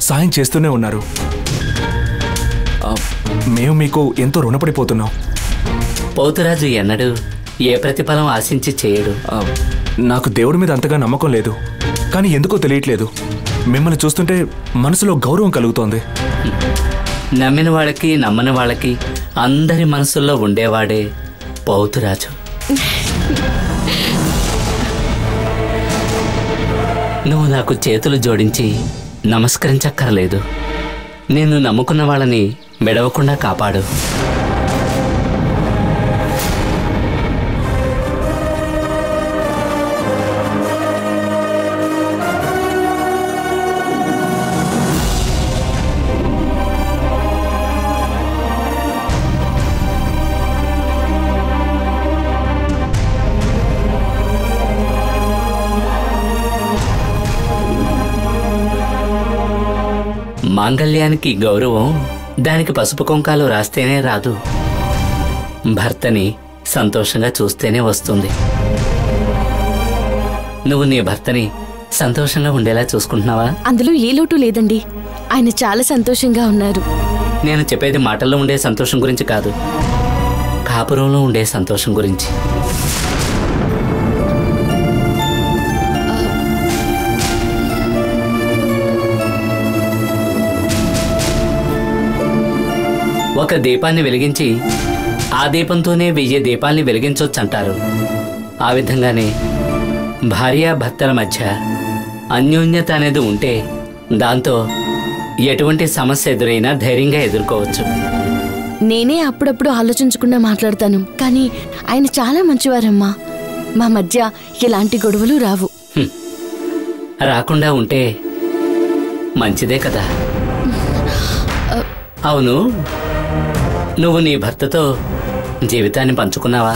సాయం చేస్తూనే ఉన్నారు. మేము మీకు ఎంతో రుణపడిపోతున్నాం. పోతురాజు ఎన్నడూ ఏ ప్రతిఫలం ఆశించి చేయడు. నాకు దేవుడి మీద అంతగా నమ్మకం లేదు, కానీ ఎందుకో తెలియట్లేదు. మిమ్మల్ని చూస్తుంటే మనసులో గౌరవం కలుగుతోంది. నమ్మిన వాళ్ళకి నమ్మని వాళ్ళకి అందరి మనసుల్లో ఉండేవాడే పోతురాజు. నువ్వు నాకు చేతులు జోడించి నమస్కరించక్కర్లేదు. నేను నమ్ముకున్న వాళ్ళని మెడవకుండా కాపాడు. మాంగళ్యానికి గౌరవం దానికి పసుపు కుంకాలు రాస్తేనే రాదు, భర్తని సంతోషంగా చూస్తేనే వస్తుంది. నువ్వు నీ భర్తని సంతోషంగా ఉండేలా చూసుకుంటున్నావా? అందులో ఏ లోటు లేదండి. ఆయన చాలా సంతోషంగా ఉన్నారు. నేను చెప్పేది మాటల్లో ఉండే సంతోషం గురించి కాదు, కాపురంలో ఉండే సంతోషం గురించి. ఒక దీపాన్ని వెలిగించి ఆ దీపంతోనే 1000 దీపాల్ని వెలిగించొచ్చంటారు. ఆ విధంగానే భార్యాభర్తల మధ్య అన్యోన్యత అనేది ఉంటే దాంతో ఎటువంటి సమస్య ఎదురైనా ధైర్యంగా ఎదుర్కోవచ్చు. నేనే అప్పుడప్పుడు ఆలోచించకుండా మాట్లాడతాను, కానీ ఆయన చాలా మంచివారమ్మా. మా మధ్య ఎలాంటి గొడవలు రావు. రాకుండా ఉంటే మంచిదే కదా. అవును, నువ్వు నీ భర్తతో జీవితాన్ని పంచుకున్నావా?